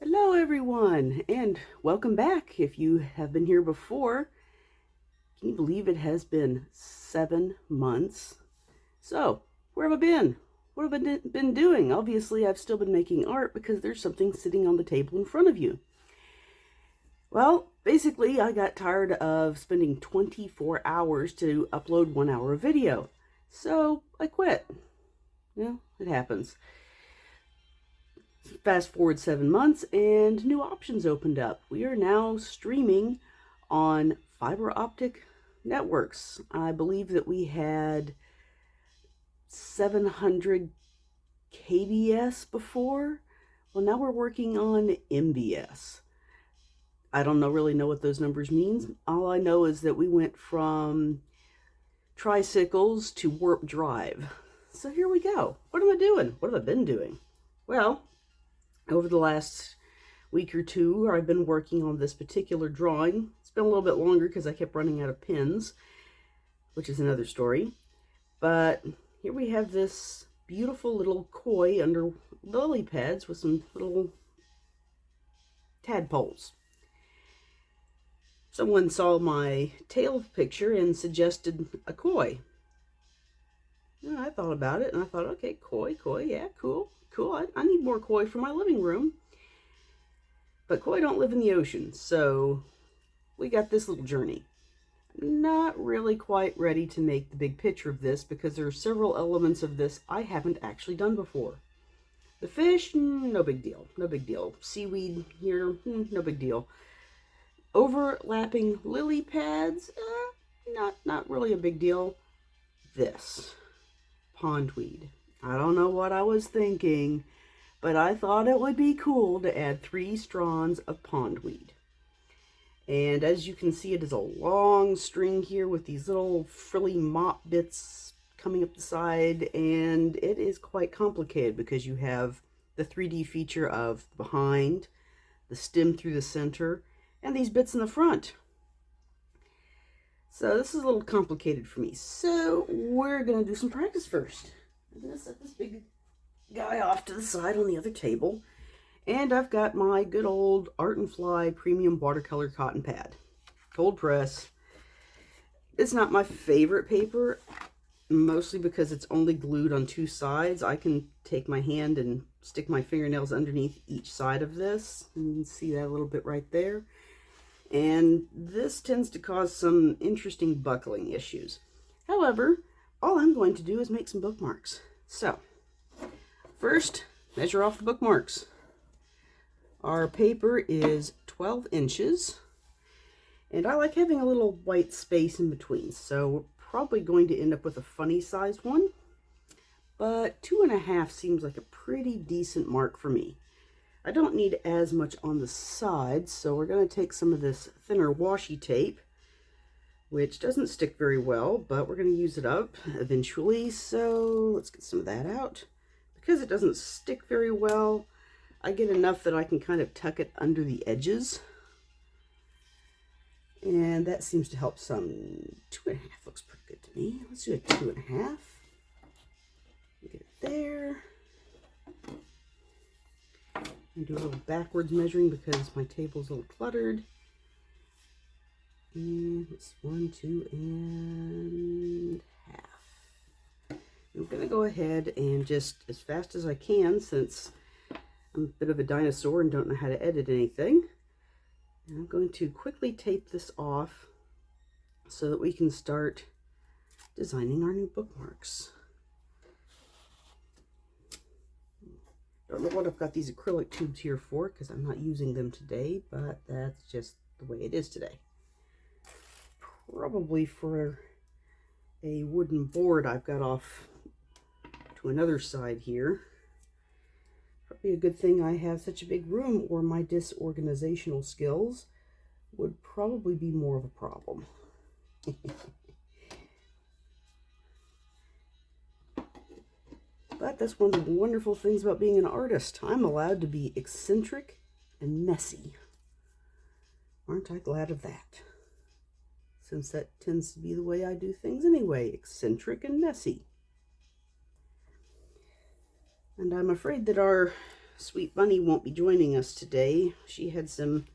Hello everyone, and welcome back. If you have been here before, can you believe it has been 7 months? So, where have I been? What have I been doing? Obviously, I've still been making art because there's something sitting on the table in front of you. Well, basically, I got tired of spending 24 hours to upload 1 hour of video. So, I quit. It happens. Fast forward 7 months and new options opened up. We are now streaming on fiber optic networks. I believe that we had 700 kbs before. Well, now we're working on mbs. I don't really know what those numbers mean. All I know is that we went from tricycles to warp drive. So here we go. What am I doing? What have I been doing? Well, over the last week or two, I've been working on this particular drawing. It's been a little bit longer because I kept running out of pens, which is another story. But here we have this beautiful little koi under lily pads with some little tadpoles. Someone saw my tail picture and suggested a koi. And I thought about it and I thought, okay, koi, yeah, cool. I need more koi for my living room. But koi don't live in the ocean, so we got this little journey. Not really quite ready to make the big picture of this because there are several elements of this I haven't actually done before. The fish, no big deal. Seaweed here, no big deal. Overlapping lily pads, not really a big deal. This, pondweed. I don't know what I was thinking, but I thought it would be cool to add 3 strands of pondweed. And as you can see, it is a long string here with these little frilly mop bits coming up the side, and it is quite complicated because you have the 3D feature of behind, the stem through the center, and these bits in the front. So this is a little complicated for me. So we're going to do some practice first. I'm going to set this big guy off to the side on the other table. And I've got my good old Art and Fly premium watercolor cotton pad. Cold press. It's not my favorite paper, mostly because it's only glued on 2 sides. I can take my hand and stick my fingernails underneath each side of this. You can see that a little bit right there. And this tends to cause some interesting buckling issues. However, all I'm going to do is make some bookmarks. So, first, measure off the bookmarks. Our paper is 12 inches, and I like having a little white space in between, so we're probably going to end up with a funny sized one, but 2.5 seems like a pretty decent mark for me. I don't need as much on the sides, so we're going to take some of this thinner washi tape, which doesn't stick very well, but we're going to use it up eventually. So let's get some of that out. Because it doesn't stick very well, I get enough that I can kind of tuck it under the edges. And that seems to help some. 2.5 looks pretty good to me. Let's do a 2.5. Get it there. And do a little backwards measuring because my table's a little cluttered. And it's 1, 2, and half. I'm going to go ahead and just as fast as I can, since I'm a bit of a dinosaur and don't know how to edit anything, I'm going to quickly tape this off so that we can start designing our new bookmarks. Don't know what I've got these acrylic tubes here for because I'm not using them today, but that's just the way it is today. Probably for a wooden board I've got off to another side here. Probably a good thing I have such a big room, or my disorganizational skills would probably be more of a problem. But that's one of the wonderful things about being an artist. I'm allowed to be eccentric and messy. Aren't I glad of that? Since that tends to be the way I do things anyway, eccentric and messy. And I'm afraid that our Sweet Bunny won't be joining us today. She had some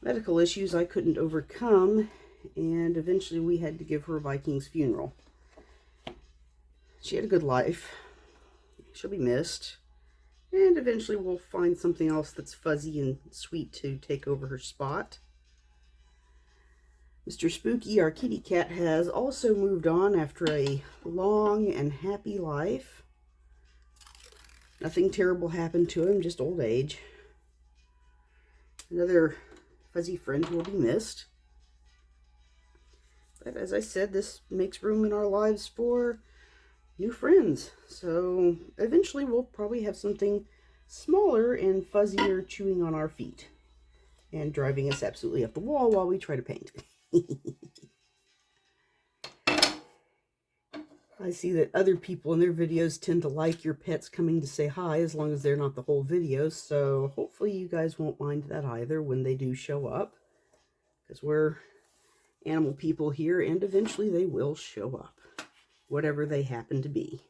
medical issues I couldn't overcome, and eventually we had to give her a Viking's funeral. She had a good life. She'll be missed. And eventually we'll find something else that's fuzzy and sweet to take over her spot. Mr. Spooky, our kitty cat, has also moved on after a long and happy life. Nothing terrible happened to him, just old age. Another fuzzy friend who will be missed. But as I said, this makes room in our lives for new friends. So eventually we'll probably have something smaller and fuzzier chewing on our feet and driving us absolutely up the wall while we try to paint. I see that other people in their videos tend to like your pets coming to say hi, as long as they're not the whole video. So hopefully you guys won't mind that either when they do show up, because we're animal people here, and eventually they will show up, whatever they happen to be.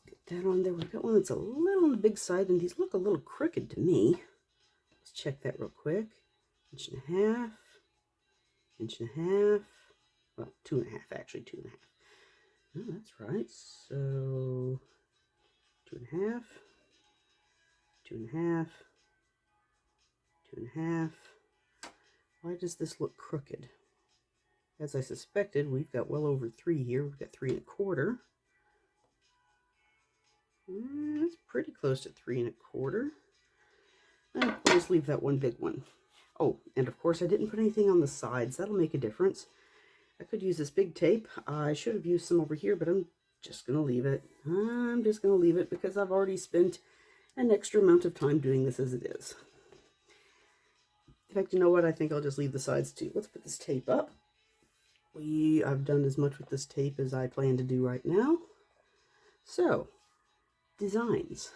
Get that on there. We've got one that's a little on the big side, and these look a little crooked to me. Let's check that real quick. 1.5 inches, 1.5 inches. Well, 2.5 inches, actually, 2.5 inches. Oh, that's right. So 2.5 inches, 2.5 inches, 2.5 inches. Why does this look crooked? As I suspected, we've got well over 3 here. We've got 3.25 inches. That's pretty close to 3.25 inches. I'll just leave that one big one. Oh, and of course I didn't put anything on the sides. That'll make a difference. I could use this big tape. I should have used some over here, but I'm just going to leave it. I'm just going to leave it because I've already spent an extra amount of time doing this as it is. In fact, you know what? I think I'll just leave the sides too. Let's put this tape up. I've done as much with this tape as I plan to do right now. So, designs.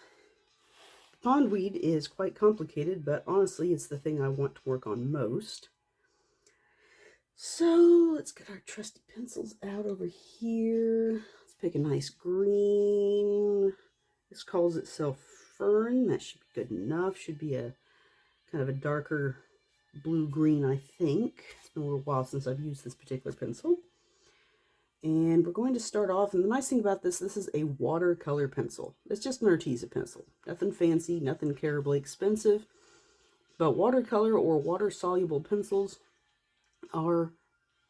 Pondweed is quite complicated, but honestly, it's the thing I want to work on most. So, let's get our trusty pencils out over here. Let's pick a nice green. This calls itself Fern. That should be good enough. Should be a kind of a darker blue-green, I think. It's been a little while since I've used this particular pencil. And we're going to start off, and the nice thing about this is a watercolor pencil. It's just an Arteza pencil. Nothing fancy, nothing terribly expensive. But watercolor or water-soluble pencils are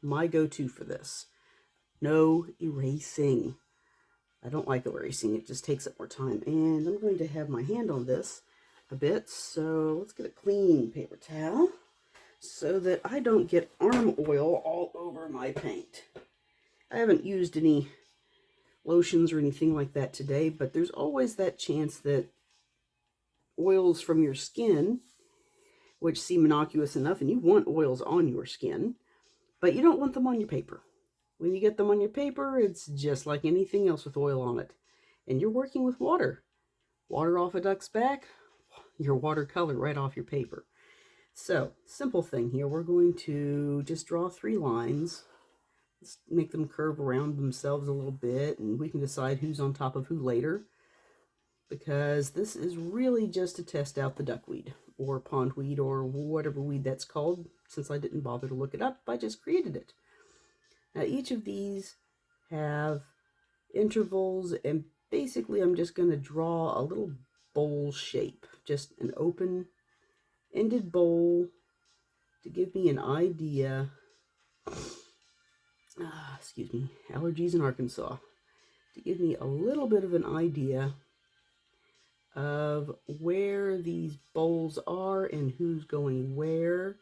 my go-to for this. No erasing. I don't like erasing. It just takes up more time. And I'm going to have my hand on this a bit. So let's get a clean paper towel so that I don't get arm oil all over my paint. I haven't used any lotions or anything like that today, but there's always that chance that oils from your skin, which seem innocuous enough, and you want oils on your skin, but you don't want them on your paper. When you get them on your paper, it's just like anything else with oil on it. And you're working with water. Water off a duck's back, your watercolor right off your paper. So, simple thing here. We're going to just draw 3 lines. Let's make them curve around themselves a little bit, and we can decide who's on top of who later, because this is really just to test out the duckweed or pondweed or whatever weed that's called. Since I didn't bother to look it up, I just created it. Now each of these have intervals, and basically I'm just going to draw a little bowl shape, just an open-ended bowl to give me an idea. Excuse me, allergies in Arkansas. To give me a little bit of an idea of where these bowls are and who's going where.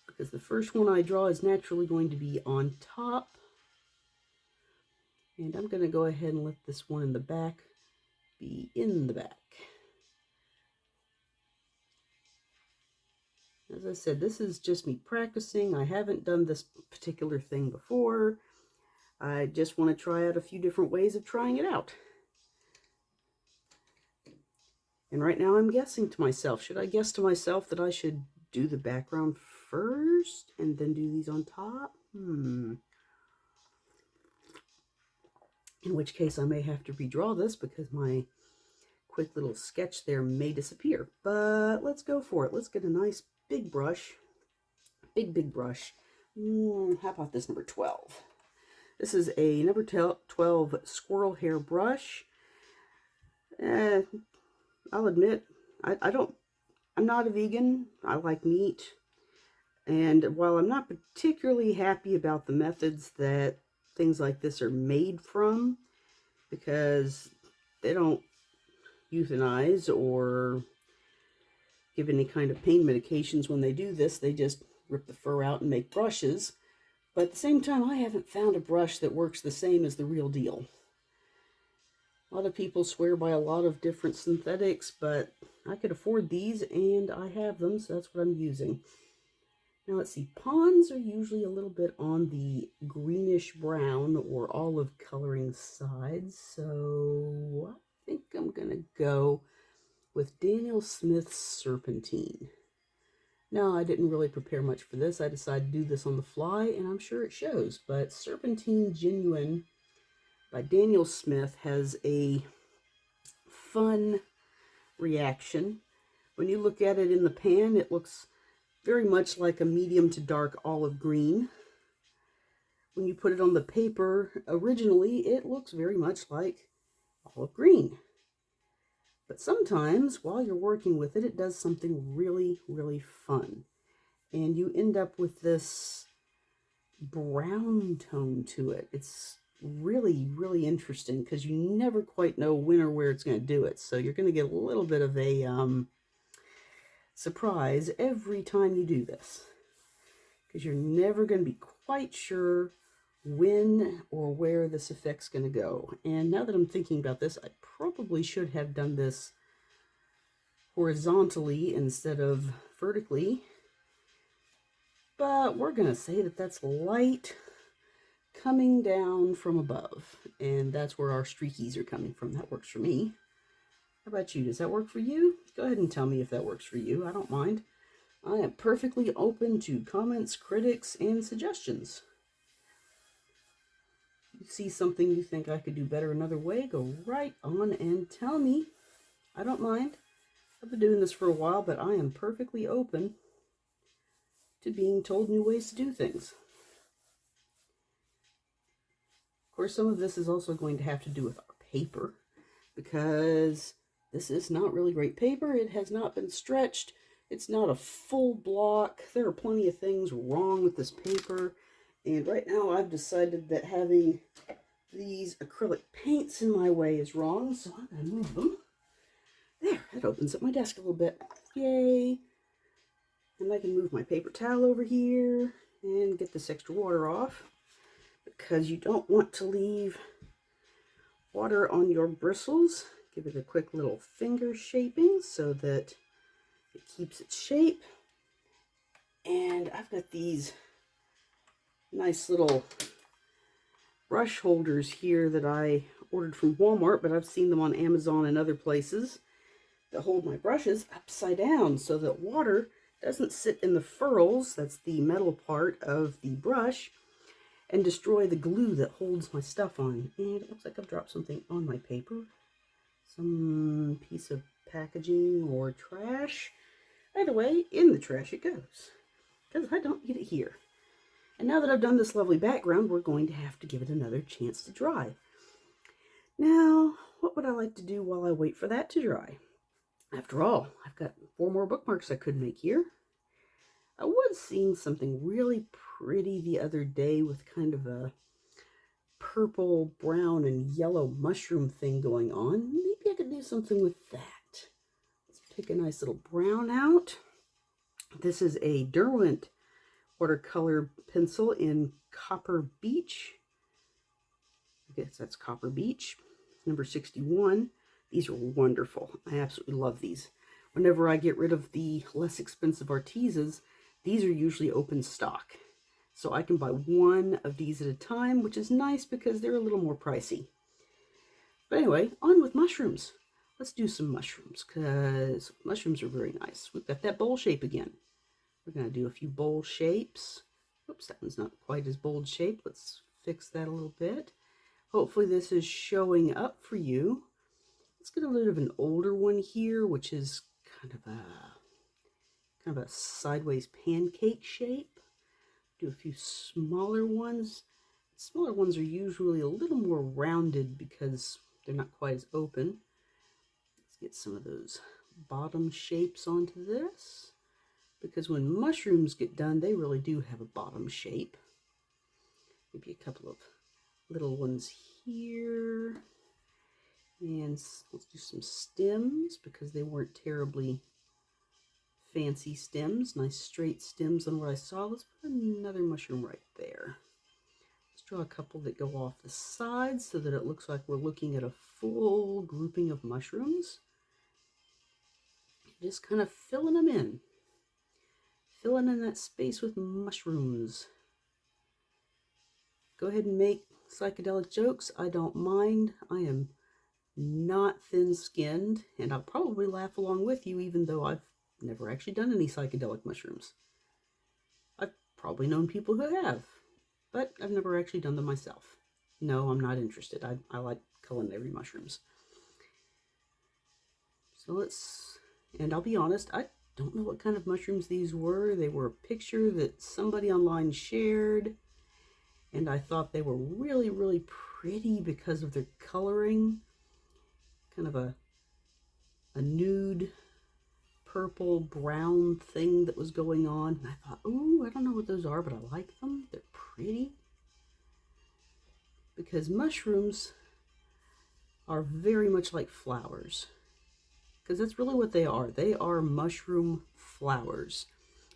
Because the first one I draw is naturally going to be on top. And I'm going to go ahead and let this one in the back be in the back. As I said, this is just me practicing. I haven't done this particular thing before. I just want to try out a few different ways of trying it out. And right now I'm guessing to myself. Should I guess to myself that I should do the background first and then do these on top? in which case I may have to redraw this because my quick little sketch there may disappear. But let's go for it. Let's get a nice big brush. Big brush. How about this number 12? This is a number 12 squirrel hair brush. I'll admit, I'm not a vegan. I like meat. And while I'm not particularly happy about the methods that things like this are made from, because they don't euthanize or give any kind of pain medications when they do this, they just rip the fur out and make brushes. But at the same time, I haven't found a brush that works the same as the real deal. A lot of people swear by a lot of different synthetics, but I could afford these and I have them, so that's what I'm using. Now let's see, ponds are usually a little bit on the greenish brown or olive coloring side, so I think I'm gonna go with Daniel Smith's Serpentine. Now, I didn't really prepare much for this. I decided to do this on the fly, and I'm sure it shows. But Serpentine Genuine by Daniel Smith has a fun reaction. When you look at it in the pan, it looks very much like a medium to dark olive green. When you put it on the paper, originally, it looks very much like olive green. But sometimes, while you're working with it, it does something really, really fun. And you end up with this brown tone to it. It's really, really interesting because you never quite know when or where it's going to do it. So you're going to get a little bit of a surprise every time you do this, because you're never going to be quite sure when or where this effect's going to go. And now that I'm thinking about this, I probably should have done this horizontally instead of vertically, but we're going to say that that's light coming down from above, and that's where our streakies are coming from. That works for me. How about you? Does that work for you? Go ahead and tell me if that works for you. I don't mind. I am perfectly open to comments, critics, and suggestions. You see something you think I could do better another way, go right on and tell me. I don't mind. I've been doing this for a while, but I am perfectly open to being told new ways to do things. Of course, some of this is also going to have to do with our paper, because this is not really great paper. It has not been stretched. It's not a full block. There are plenty of things wrong with this paper. And right now I've decided that having these acrylic paints in my way is wrong, so I'm going to move them. There, that opens up my desk a little bit. Yay! And I can move my paper towel over here and get this extra water off, because you don't want to leave water on your bristles. Give it a quick little finger shaping so that it keeps its shape. And I've got these nice little brush holders here that I ordered from Walmart, but I've seen them on Amazon and other places, that hold my brushes upside down so that water doesn't sit in the furrows, that's the metal part of the brush, and destroy the glue that holds my stuff on. And it looks like I've dropped something on my paper. Some piece of packaging or trash. Either way, in the trash it goes, because I don't need it here. And now that I've done this lovely background, we're going to have to give it another chance to dry. Now, what would I like to do while I wait for that to dry? After all, I've got 4 more bookmarks I could make here. I was seeing something really pretty the other day with kind of a purple, brown, and yellow mushroom thing going on. Maybe I could do something with that. Let's pick a nice little brown out. This is a Derwent watercolor pencil in Copper Beach. I guess that's Copper Beach, number 61. These are wonderful. I absolutely love these. Whenever I get rid of the less expensive Artezas, these are usually open stock. So I can buy one of these at a time, which is nice because they're a little more pricey. But anyway, on with mushrooms. Let's do some mushrooms, because mushrooms are very nice. We've got that bowl shape again. We're going to do a few bowl shapes. Oops, that one's not quite as bold shaped. Let's fix that a little bit. Hopefully this is showing up for you. Let's get a little of an older one here, which is kind of a sideways pancake shape. Do a few smaller ones. Smaller ones are usually a little more rounded because they're not quite as open. Let's get some of those bottom shapes onto this, because when mushrooms get done, they really do have a bottom shape. Maybe a couple of little ones here. And let's do some stems, because they weren't terribly fancy stems. Nice straight stems on what I saw. Let's put another mushroom right there. Let's draw a couple that go off the sides so that it looks like we're looking at a full grouping of mushrooms. Just kind of filling them in. Filling in that space with mushrooms. Go ahead and make psychedelic jokes. I don't mind. I am not thin-skinned, and I'll probably laugh along with you, even though I've never actually done any psychedelic mushrooms. I've probably known people who have, but I've never actually done them myself. No, I'm not interested. I like culinary mushrooms. So and I'll be honest, I don't know what kind of mushrooms these were. They were a picture that somebody online shared, and I thought they were really, really pretty because of their coloring. Kind of a nude purple brown thing that was going on. And I thought, ooh, I don't know what those are, but I like them. They're pretty. Because mushrooms are very much like flowers. Because that's really what they are. They are mushroom flowers.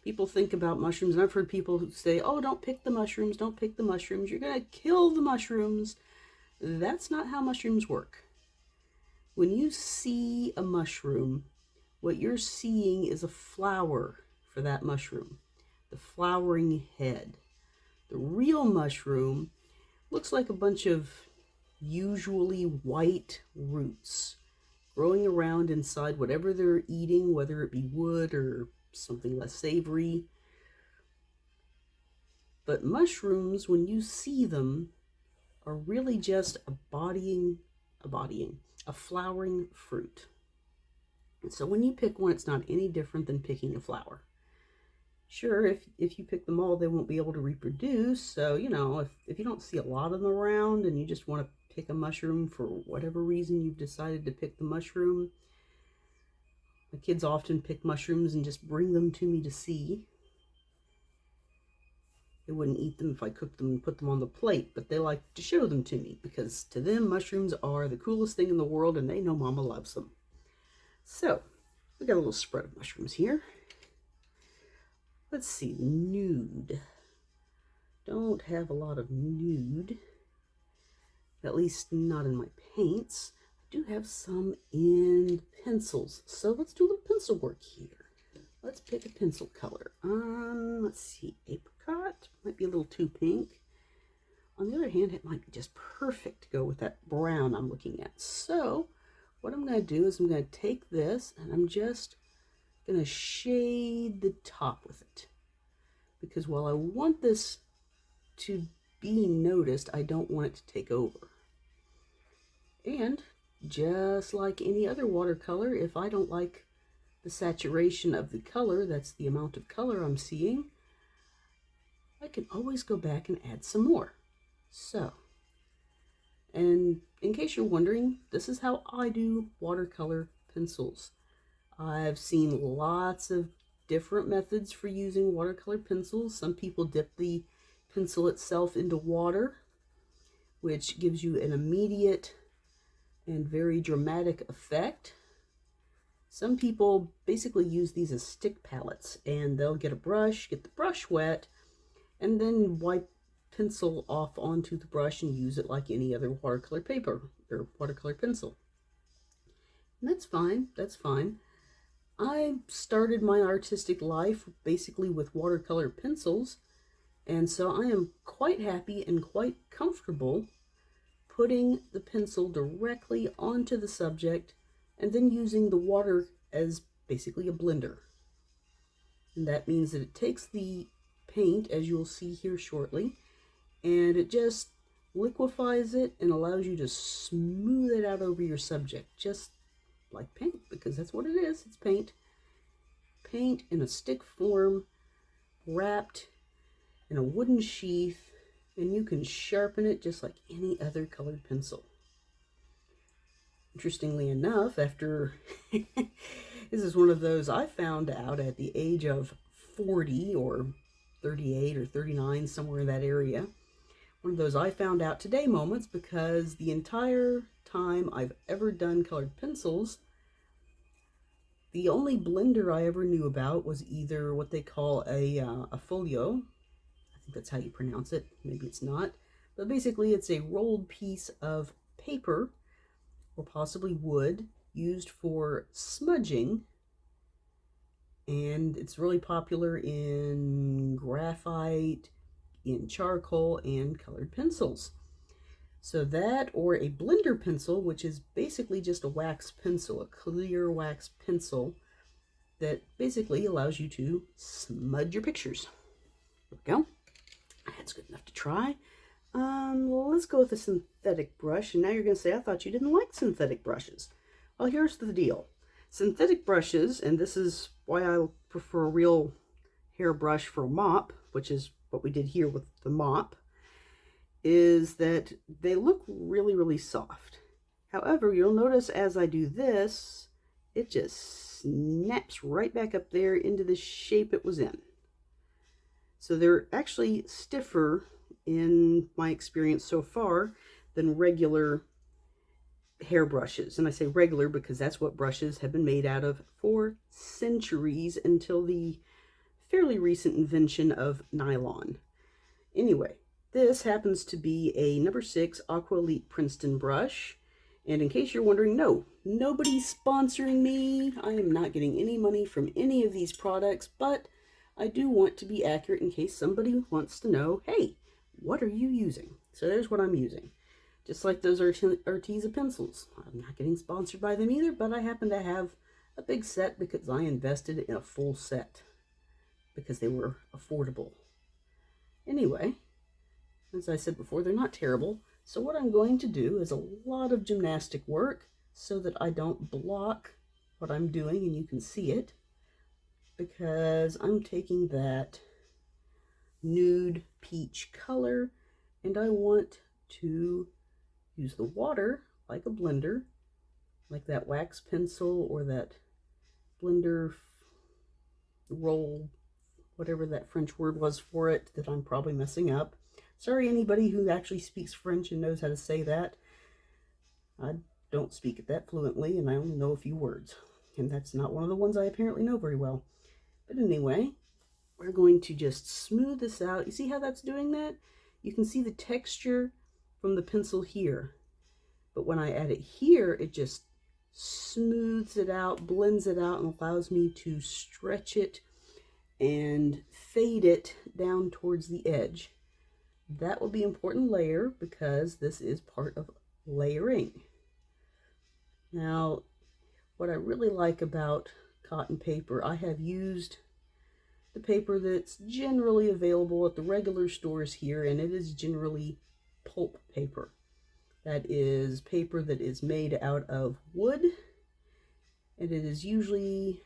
People think about mushrooms, and I've heard people who say, oh, don't pick the mushrooms, don't pick the mushrooms. You're going to kill the mushrooms. That's not how mushrooms work. When you see a mushroom, what you're seeing is a flower for that mushroom, the flowering head. The real mushroom looks like a bunch of usually white roots growing around inside whatever they're eating, whether it be wood or something less savory. But mushrooms, when you see them, are really just a flowering fruit. And so when you pick one, it's not any different than picking a flower. Sure, if you pick them all, they won't be able to reproduce. So, you know, if you don't see a lot of them around and you just want to pick a mushroom for whatever reason you've decided to pick the mushroom. My kids often pick mushrooms and just bring them to me to see. They wouldn't eat them if I cooked them and put them on the plate, but they like to show them to me because to them, mushrooms are the coolest thing in the world and they know Mama loves them. So, we got a little spread of mushrooms here. Let's see, nude. Don't have a lot of nude, at least not in my paints. I do have some in pencils, so let's do a little pencil work here. Let's pick a pencil color. Let's see, apricot. Might be a little too pink. On the other hand, it might be just perfect to go with that brown I'm looking at. So, what I'm going to do is I'm going to take this and I'm just going to shade the top with it. Because while I want this to be noticed, I don't want it to take over. And just like any other watercolor, if I don't like the saturation of the color, that's the amount of color I'm seeing, I can always go back and add some more. So, and in case you're wondering, this is how I do watercolor pencils. I've seen lots of different methods for using watercolor pencils. Some people dip the pencil itself into water, which gives you an immediate and very dramatic effect. Some people basically use these as stick palettes, and they'll get a brush, get the brush wet, and then wipe pencil off onto the brush and use it like any other watercolor paper or watercolor pencil. And that's fine, that's fine. I started my artistic life basically with watercolor pencils, and so I am quite happy and quite comfortable putting the pencil directly onto the subject and then using the water as basically a blender. And that means that it takes the paint, as you'll see here shortly, and it just liquefies it and allows you to smooth it out over your subject, just like paint, because that's what it is. It's paint. Paint in a stick form, wrapped in a wooden sheath, and you can sharpen it just like any other colored pencil. Interestingly enough, after this is one of those I found out at the age of 40 or 38 or 39, somewhere in that area. One of those I found out today moments, because the entire time I've ever done colored pencils, the only blender I ever knew about was either what they call a folio. I think that's how you pronounce it. Maybe it's not. But basically it's a rolled piece of paper or possibly wood used for smudging. And it's really popular in graphite, in charcoal, and colored pencils. So that, or a blender pencil, which is basically just a wax pencil, a clear wax pencil that basically allows you to smudge your pictures. There we go. That's good enough to try. Let's go with a synthetic brush. And now you're going to say, I thought you didn't like synthetic brushes. Well, here's the deal. Synthetic brushes, and this is why I prefer a real hairbrush for a mop, which is what we did here with the mop, is that they look really, really soft. However, you'll notice as I do this, it just snaps right back up there into the shape it was in. So they're actually stiffer, in my experience so far, than regular hairbrushes. And I say regular because that's what brushes have been made out of for centuries, until the fairly recent invention of nylon. Anyway, this happens to be a number 6 Aqua Elite Princeton brush. And in case you're wondering, no, nobody's sponsoring me. I am not getting any money from any of these products, but I do want to be accurate in case somebody wants to know, hey, what are you using? So there's what I'm using. Just like those Arteza pencils. I'm not getting sponsored by them either, but I happen to have a big set because I invested in a full set because they were affordable. Anyway, as I said before, they're not terrible. So what I'm going to do is a lot of gymnastic work so that I don't block what I'm doing and you can see it, because I'm taking that nude peach color and I want to use the water like a blender, like that wax pencil or that blender roll, whatever that French word was for it that I'm probably messing up. Sorry, anybody who actually speaks French and knows how to say that. I don't speak it that fluently, and I only know a few words. And that's not one of the ones I apparently know very well. But anyway, we're going to just smooth this out. You see how that's doing that? You can see the texture from the pencil here. But when I add it here, it just smooths it out, blends it out, and allows me to stretch it and fade it down towards the edge. That will be an important layer because this is part of layering. Now, what I really like about cotton paper, I have used the paper that's generally available at the regular stores here, and it is generally pulp paper. That is paper that is made out of wood, and it is usually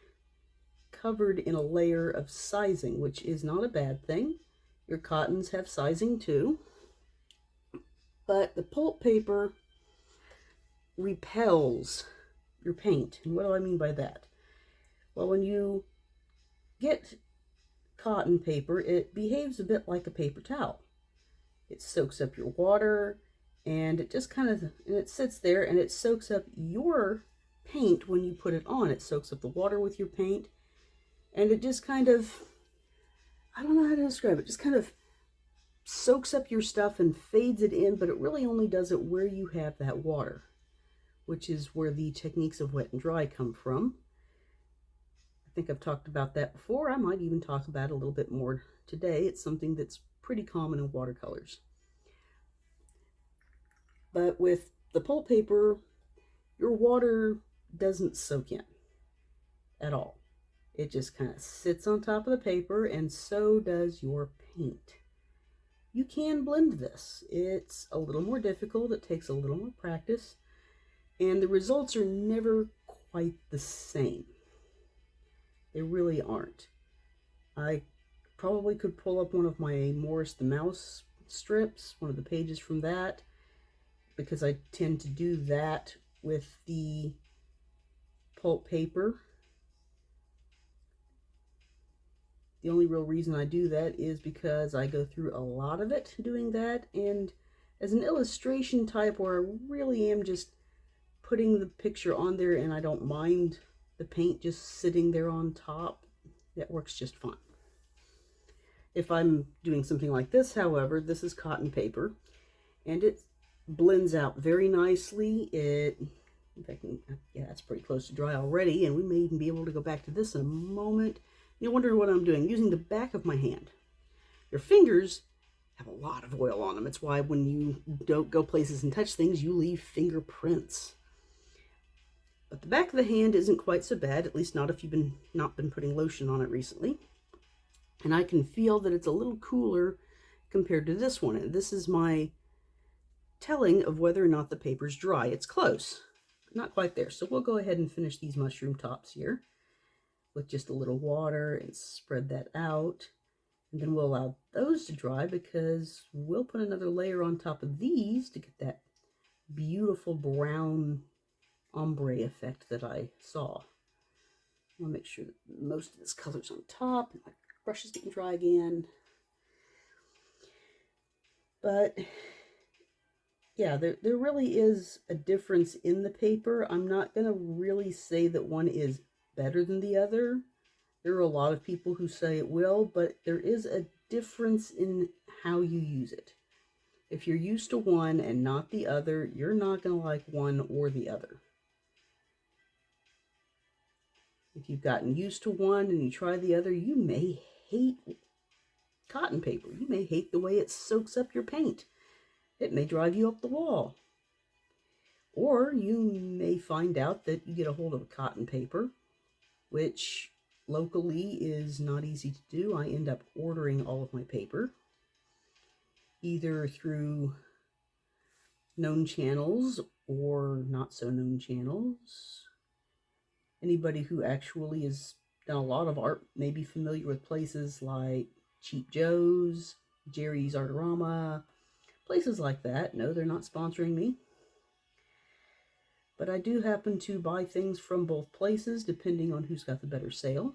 covered in a layer of sizing, which is not a bad thing. Your cottons have sizing too, but the pulp paper repels your paint. And what do I mean by that? Well, when you get cotton paper, it behaves a bit like a paper towel. It soaks up your water, and it just kind of, and it sits there and it soaks up your paint when you put it on. It soaks up the water with your paint, and it just kind of, I don't know how to describe it, just kind of soaks up your stuff and fades it in, but it really only does it where you have that water, which is where the techniques of wet and dry come from. I think I've talked about that before. I might even talk about it a little bit more today. It's something that's pretty common in watercolors. But with the pulp paper, your water doesn't soak in at all. It just kind of sits on top of the paper, and so does your paint. you can blend this. It's a little more difficult. It takes a little more practice. And the results are never quite the same. They really aren't. I probably could pull up one of my Morris the Mouse strips, one of the pages from that, because I tend to do that with the pulp paper. The only real reason I do that is because I go through a lot of it doing that, and as an illustration type where I really am just putting the picture on there and I don't mind the paint just sitting there on top, that works just fine. If I'm doing something like this, however, this is cotton paper, and it blends out very nicely. In fact, yeah, it's pretty close to dry already, and we may even be able to go back to this in a moment. You'll wonder what I'm doing. Using the back of my hand. Your fingers have a lot of oil on them. It's why when you don't go places and touch things, you leave fingerprints. But the back of the hand isn't quite so bad, at least not if you've not been putting lotion on it recently. And I can feel that it's a little cooler compared to this one. And this is my telling of whether or not the paper's dry. It's close, but not quite there. So we'll go ahead and finish these mushroom tops here with just a little water and spread that out. And then we'll allow those to dry because we'll put another layer on top of these to get that beautiful brown ombre effect that I saw. I want to make sure that most of this color's on top. My brush is getting dry again. But yeah, there really is a difference in the paper. I'm not going to really say that one is better than the other. There are a lot of people who say it will, but there is a difference in how you use it. If you're used to one and not the other, you're not going to like one or the other. If you've gotten used to one and you try the other, you may hate cotton paper. You may hate the way it soaks up your paint. It may drive you up the wall. Or you may find out that you get a hold of a cotton paper, which locally is not easy to do. I end up ordering all of my paper, either through known channels or not so known channels. Anybody who actually has done a lot of art may be familiar with places like Cheap Joe's, Jerry's Artorama, places like that. No, they're not sponsoring me. But I do happen to buy things from both places, depending on who's got the better sale.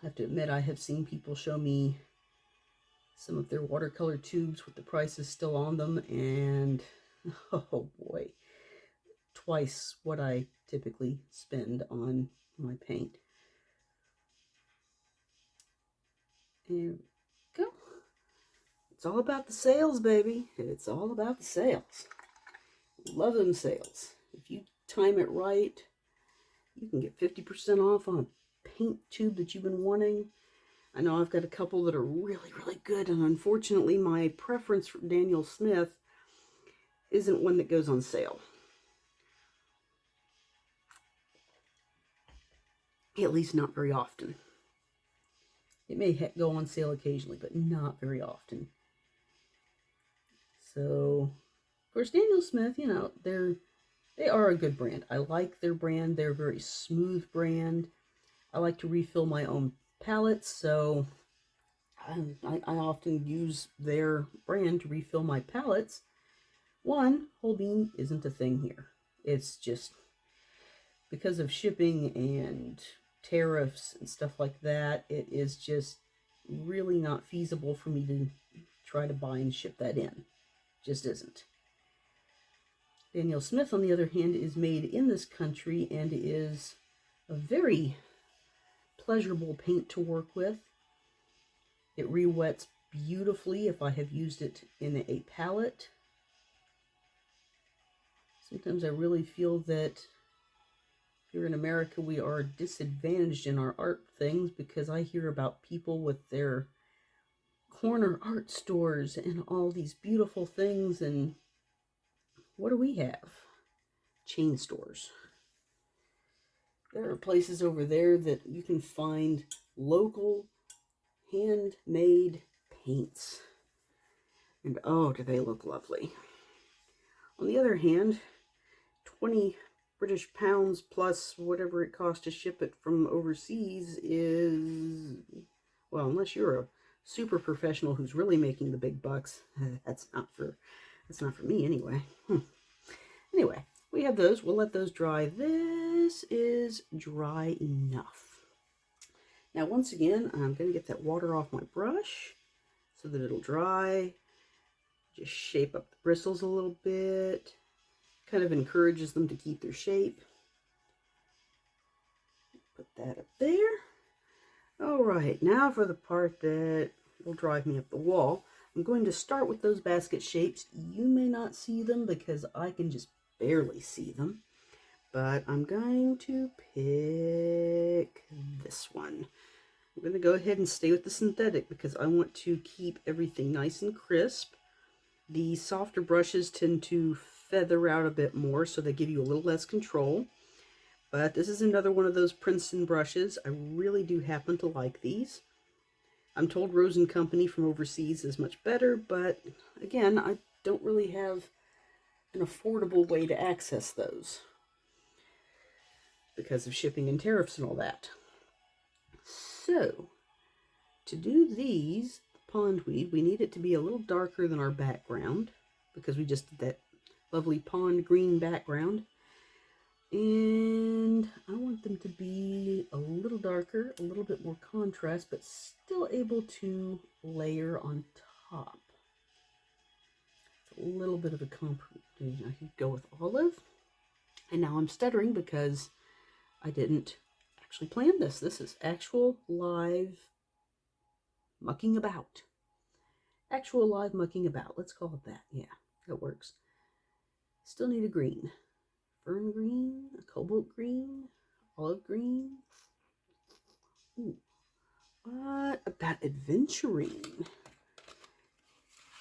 I have to admit, I have seen people show me some of their watercolor tubes with the prices still on them, and oh boy, twice what I typically spend on my paint. There we go. It's all about the sales, baby. It's all about the sales. Love them sales. If you time it right, you can get 50% off on a paint tube that you've been wanting. I know I've got a couple that are really, really good, and unfortunately my preference for Daniel Smith isn't one that goes on sale. At least not very often. It may go on sale occasionally, but not very often. So, of course, Daniel Smith, you know, they are a good brand. I like their brand. They're a very smooth brand. I like to refill my own palettes, so I often use their brand to refill my palettes. One, Holbein isn't a thing here. It's just because of shipping and tariffs and stuff like that, it is just really not feasible for me to try to buy and ship that in. Just isn't. Daniel Smith, on the other hand, is made in this country and is a very pleasurable paint to work with. It re-wets beautifully if I have used it in a palette. Sometimes I really feel that here in America we are disadvantaged in our art things, because I hear about people with their corner art stores and all these beautiful things, and what do we have? Chain stores. There are places over there that you can find local handmade paints. And oh, do they look lovely. On the other hand, 20 British pounds plus whatever it costs to ship it from overseas is, well, unless you're a super professional who's really making the big bucks, that's not for me anyway. Anyway, we have those. We'll let those dry. This is dry enough. Now, once again, I'm going to get that water off my brush so that it'll dry. Just shape up the bristles a little bit. Kind of encourages them to keep their shape. Put that up there. All right, now for the part that will drive me up the wall. I'm going to start with those basket shapes. You may not see them because I can just barely see them. But I'm going to pick this one. I'm going to go ahead and stay with the synthetic because I want to keep everything nice and crisp. The softer brushes tend to feather out a bit more, so they give you a little less control. But this is another one of those Princeton brushes. I really do happen to like these. I'm told Rose & Company from overseas is much better, but again, I don't really have an affordable way to access those because of shipping and tariffs and all that. So, to do these pondweed, we need it to be a little darker than our background because we just did that lovely pond green background. And I want them to be a little darker, a little bit more contrast, but still able to layer on top. It's a little bit of a compromise. I could go with olive. And now I'm stuttering because I didn't actually plan this. This is actual live mucking about. Actual live mucking about. Let's call it that. Yeah, that works. Still need a green. Fern green, a cobalt green, olive green. Ooh. What about adventurine?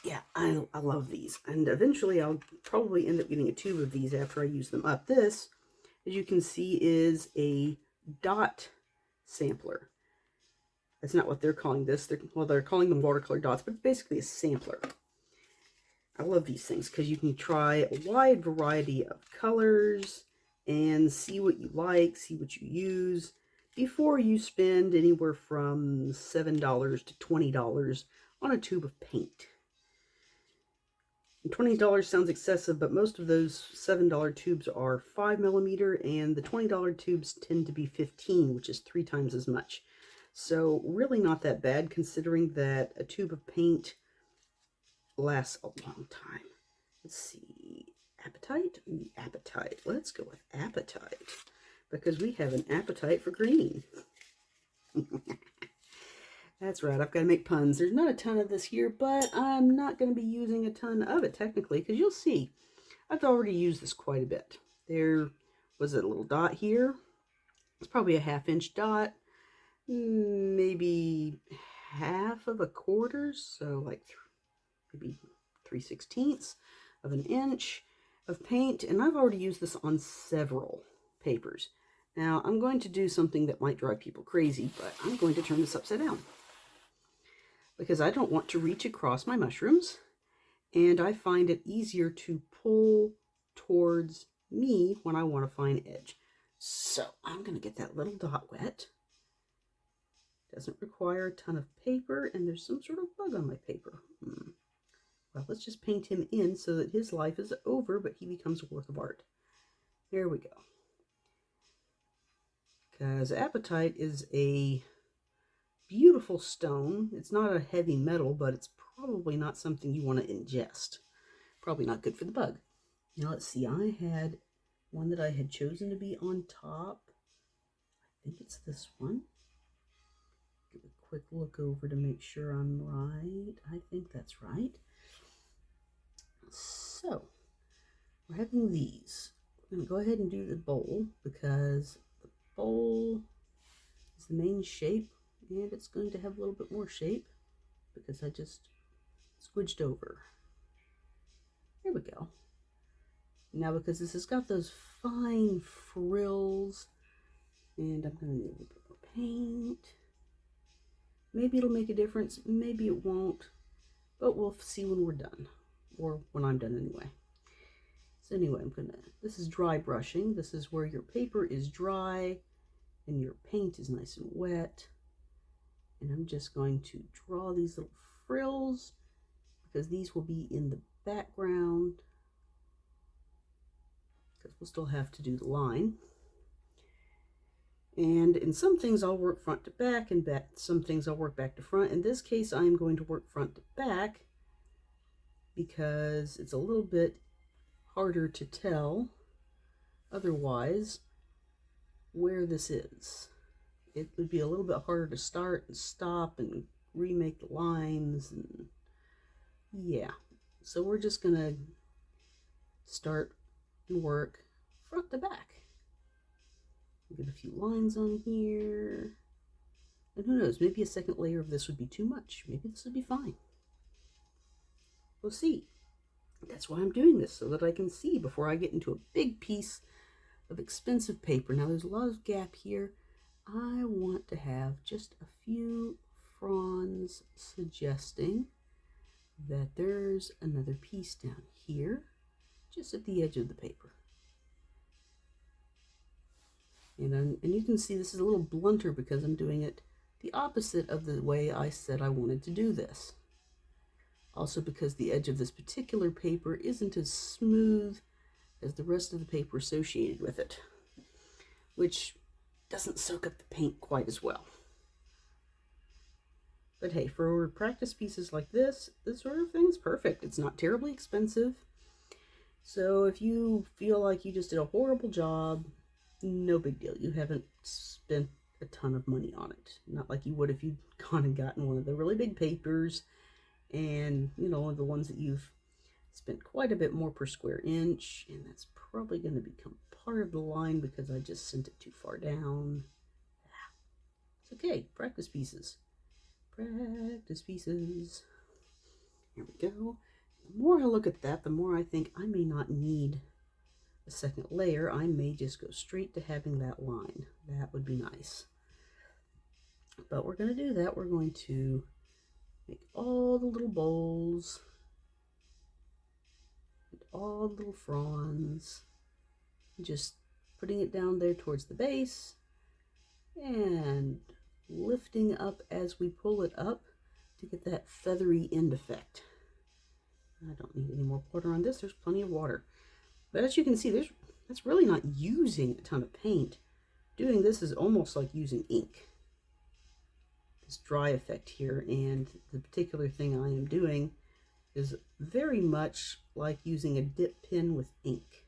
Yeah, I love these. And eventually I'll probably end up getting a tube of these after I use them up. This, as you can see, is a dot sampler. That's not what they're calling this. They're calling them watercolor dots, but it's basically a sampler. I love these things because you can try a wide variety of colors and see what you like, see what you use before you spend anywhere from $7 to $20 on a tube of paint. And $20 sounds excessive, but most of those $7 tubes are 5mm and the $20 tubes tend to be 15, which is 3 times as much. So really not that bad considering that a tube of paint lasts a long time. Let's see, appetite? Appetite. Let's go with appetite because we have an appetite for green. That's right, I've got to make puns. There's not a ton of this here, but I'm not going to be using a ton of it technically because you'll see I've already used this quite a bit. There was a little dot here. It's probably a 1/2 inch dot, maybe 1/2 of a quarter, so like maybe 3/16 of an inch of paint, and I've already used this on several papers. Now I'm going to do something that might drive people crazy, but I'm going to turn this upside down because I don't want to reach across my mushrooms, and I find it easier to pull towards me when I want to find edge. So I'm going to get that little dot wet. Doesn't require a ton of paper, and there's some sort of bug on my paper. Well, let's just paint him in so that his life is over, but he becomes a work of art. There we go. Because apatite is a beautiful stone. It's not a heavy metal, but it's probably not something you want to ingest. Probably not good for the bug. Now let's see, I had one that I had chosen to be on top. I think it's this one. Give a quick look over to make sure I'm right. I think that's right. So, we're having these. We're going to go ahead and do the bowl because the bowl is the main shape and it's going to have a little bit more shape because I just squidged over. There we go. Now because this has got those fine frills and I'm going to need a little bit more paint. Maybe it'll make a difference, maybe it won't. but we'll see when we're done, or when I'm done anyway. So anyway, this is dry brushing. This is where your paper is dry and your paint is nice and wet. And I'm just going to draw these little frills because these will be in the background, because we'll still have to do the line. And in some things I'll work front to back, and some things I'll work back to front. In this case, I'm going to work front to back because it's a little bit harder to tell otherwise where this is. It would be a little bit harder to start and stop and remake the lines, and yeah. So we're just gonna start and work front to back. Get a few lines on here, and who knows, maybe a second layer of this would be too much. Maybe this would be fine. We'll see. That's why I'm doing this, so that I can see before I get into a big piece of expensive paper. Now there's a lot of gap here. I want to have just a few fronds suggesting that there's another piece down here, just at the edge of the paper. And you can see this is a little blunter because I'm doing it the opposite of the way I said I wanted to do this. Also because the edge of this particular paper isn't as smooth as the rest of the paper associated with it, which doesn't soak up the paint quite as well. But hey, for practice pieces like this sort of thing's perfect. It's not terribly expensive. So if you feel like you just did a horrible job, no big deal. You haven't spent a ton of money on it. Not like you would if you'd gone and gotten one of the really big papers, and you know, the ones that you've spent quite a bit more per square inch, and that's probably going to become part of the line because I just sent it too far down. It's okay. Practice pieces. Practice pieces. Here we go. The more I look at that, the more I think I may not need a second layer. I may just go straight to having that line. That would be nice. But we're going to do that. We're going to make all the little bowls and all the little fronds, just putting it down there towards the base and lifting up as we pull it up to get that feathery end effect. I don't need any more water on this. There's plenty of water. But as you can see, that's really not using a ton of paint. Doing this is almost like using ink. This dry effect here, and the particular thing I am doing is very much like using a dip pen with ink.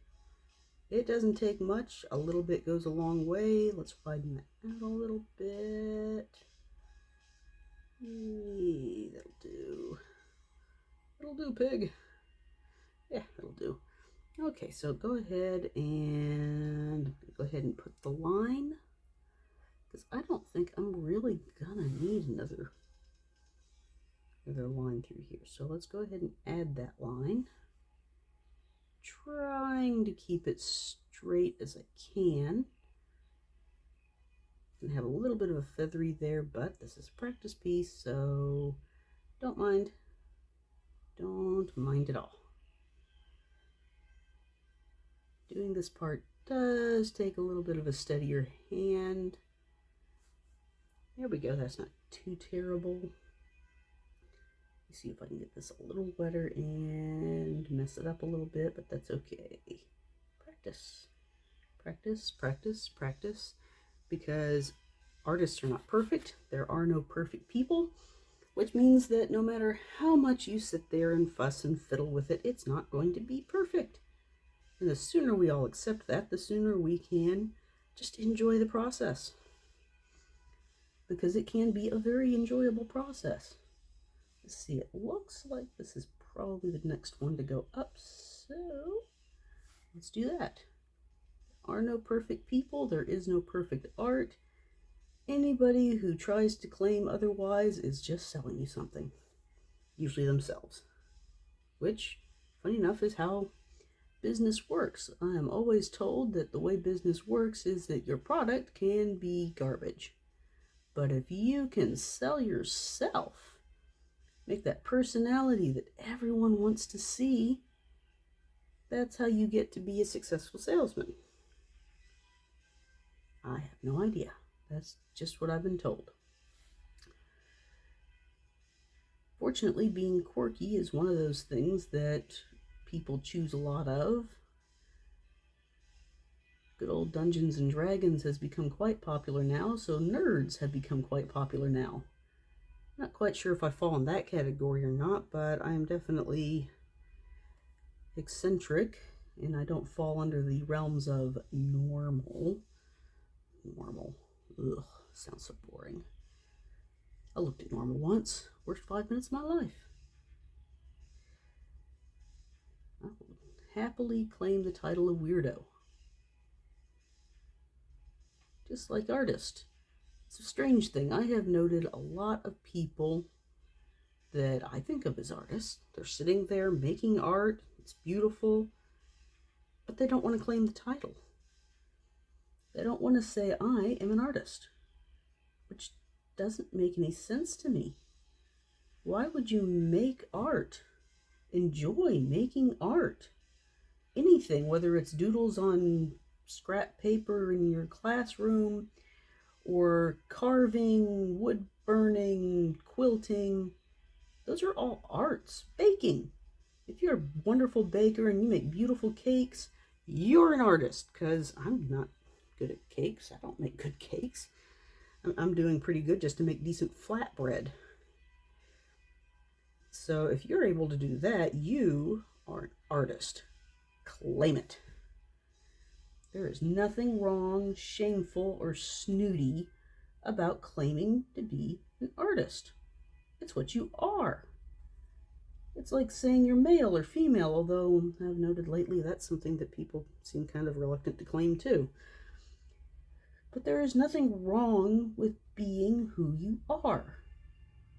It doesn't take much. A little bit goes a long way. Let's widen that out a little bit. That'll do. That'll do, pig. Yeah, that'll do. Okay, so go ahead and put the line, because I don't think I'm really gonna need another line through here. So let's go ahead and add that line, trying to keep it straight as I can. And have a little bit of a feathery there, but this is a practice piece, so don't mind at all. Doing this part does take a little bit of a steadier hand. There we go, that's not too terrible. Let me see if I can get this a little wetter and mess it up a little bit, but that's okay. Practice, practice, practice, practice, because artists are not perfect. There are no perfect people, which means that no matter how much you sit there and fuss and fiddle with it, it's not going to be perfect. And the sooner we all accept that, the sooner we can just enjoy the process. Because it can be a very enjoyable process. Let's see, it looks like this is probably the next one to go up, so let's do that. There are no perfect people, there is no perfect art. Anybody who tries to claim otherwise is just selling you something, usually themselves. Which, funny enough, is how business works. I am always told that the way business works is that your product can be garbage. But if you can sell yourself, make that personality that everyone wants to see. That's how you get to be a successful salesman. I have no idea. That's just what I've been told. Fortunately, being quirky is one of those things that people choose a lot of. Good old Dungeons and Dragons has become quite popular now, so nerds have become quite popular now. Not quite sure if I fall in that category or not, but I am definitely eccentric, and I don't fall under the realms of normal. Normal. Ugh, sounds so boring. I looked at normal once. Worst 5 minutes of my life. I will happily claim the title of weirdo. Just like artist. It's a strange thing. I have noted a lot of people that I think of as artists. They're sitting there making art. It's beautiful. But they don't want to claim the title. They don't want to say, I am an artist. Which doesn't make any sense to me. Why would you make art? Enjoy making art. Anything, whether it's doodles on scrap paper in your classroom, or carving, wood burning, quilting, those are all arts. Baking. If you're a wonderful baker and you make beautiful cakes, you're an artist, because I'm not good at cakes. I don't make good cakes. I'm doing pretty good just to make decent flatbread. So if you're able to do that, you are an artist. Claim it. There is nothing wrong, shameful, or snooty about claiming to be an artist. It's what you are. It's like saying you're male or female, although I've noted lately that's something that people seem kind of reluctant to claim too. But there is nothing wrong with being who you are.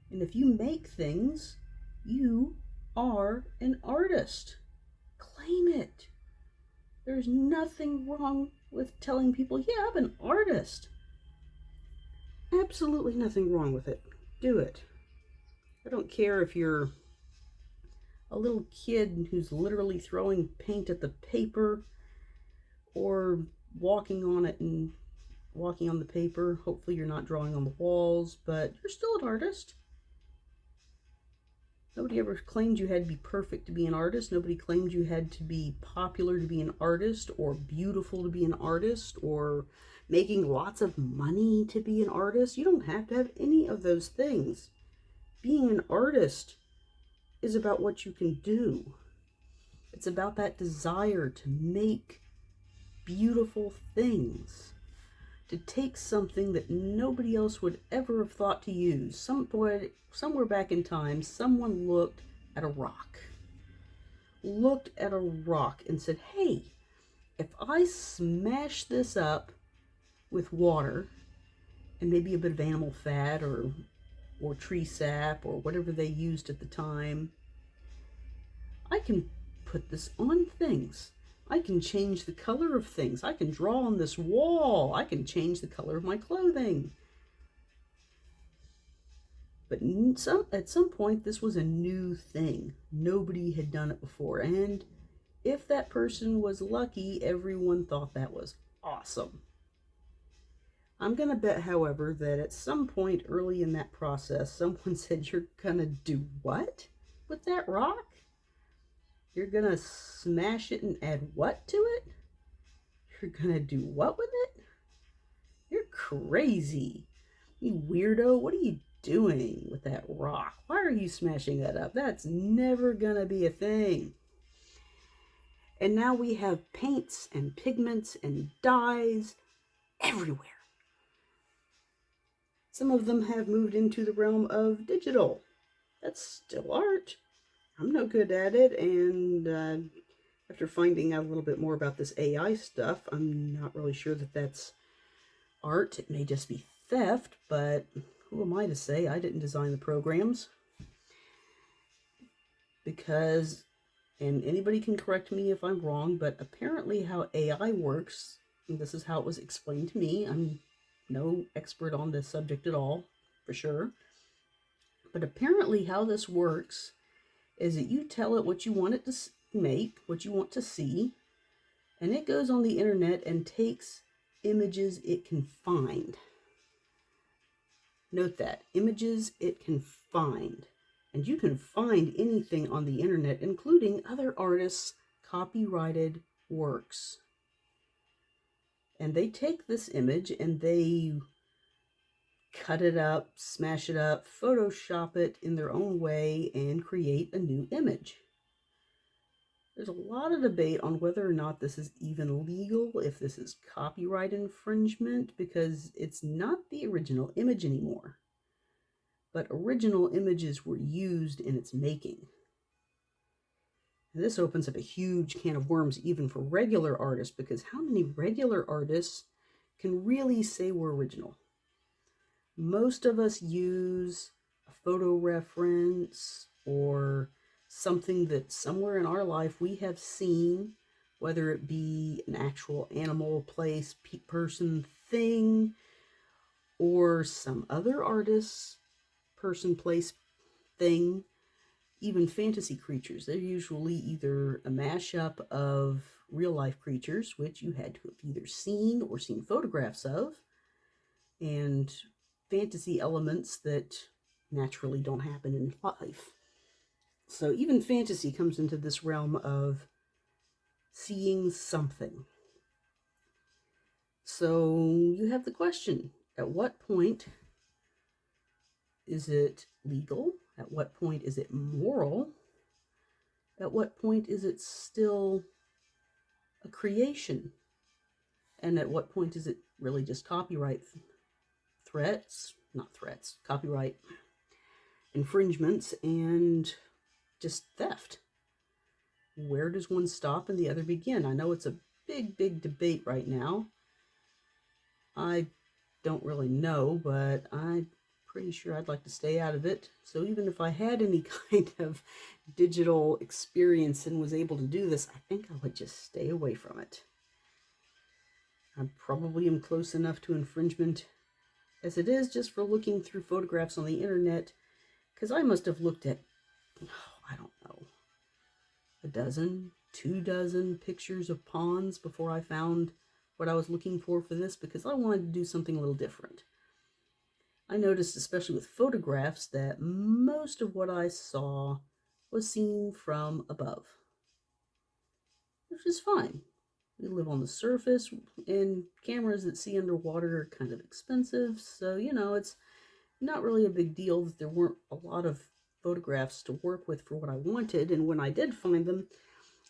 And if you make things, you are an artist. Claim it. There's nothing wrong with telling people, yeah, I'm an artist. Absolutely nothing wrong with it. Do it. I don't care if you're a little kid who's literally throwing paint at the paper or walking on it and walking on the paper. Hopefully you're not drawing on the walls, but you're still an artist. Nobody ever claimed you had to be perfect to be an artist. Nobody claimed you had to be popular to be an artist, or beautiful to be an artist, or making lots of money to be an artist. You don't have to have any of those things. Being an artist is about what you can do. It's about that desire to make beautiful things. To take something that nobody else would ever have thought to use. Somewhere back in time, someone looked at a rock. Looked at a rock and said, hey, if I smash this up with water and maybe a bit of animal fat or tree sap or whatever they used at the time, I can put this on things. I can change the color of things. I can draw on this wall. I can change the color of my clothing. But at some point, this was a new thing. Nobody had done it before. And if that person was lucky, everyone thought that was awesome. I'm going to bet, however, that at some point early in that process, someone said, you're going to do what with that rock? You're going to smash it and add what to it? You're going to do what with it? You're crazy. You weirdo. What are you doing with that rock? Why are you smashing that up? That's never going to be a thing. And now we have paints and pigments and dyes everywhere. Some of them have moved into the realm of digital. That's still art. I'm no good at it, and after finding out a little bit more about this AI stuff, I'm not really sure that that's art. It may just be theft, but who am I to say? I didn't design the programs. Because, and anybody can correct me if I'm wrong, but apparently how AI works, and this is how it was explained to me. I'm no expert on this subject at all, for sure. But apparently how this works is that you tell it what you want it to make, what you want to see, and it goes on the internet and takes images it can find. Note that, images it can find. And you can find anything on the internet, including other artists' copyrighted works. And they take this image and they cut it up, smash it up, Photoshop it in their own way, and create a new image. There's a lot of debate on whether or not this is even legal, if this is copyright infringement, because it's not the original image anymore. But original images were used in its making. And this opens up a huge can of worms even for regular artists, because how many regular artists can really say we're original? Most of us use a photo reference or something that somewhere in our life we have seen, whether it be an actual animal, place, person, thing, or some other artist's person, place, thing, even fantasy creatures. They're usually either a mashup of real life creatures, which you had to have either seen or seen photographs of, and fantasy elements that naturally don't happen in life. So even fantasy comes into this realm of seeing something. So you have the question, at what point is it legal? At what point is it moral? At what point is it still a creation? And at what point is it really just copyright copyright infringements and just theft? Where does one stop and the other begin? I know it's a big debate right now. I don't really know, but I'm pretty sure I'd like to stay out of it. So even if I had any kind of digital experience and was able to do this, I think I would just stay away from it. I probably am close enough to infringement as it is just for looking through photographs on the internet, because I must have looked at, I don't know, a dozen, 24 pictures of ponds before I found what I was looking for this, because I wanted to do something a little different. I noticed, especially with photographs, that most of what I saw was seen from above, which is fine. We live on the surface, and cameras that see underwater are kind of expensive, so, it's not really a big deal that there weren't a lot of photographs to work with for what I wanted. And when I did find them,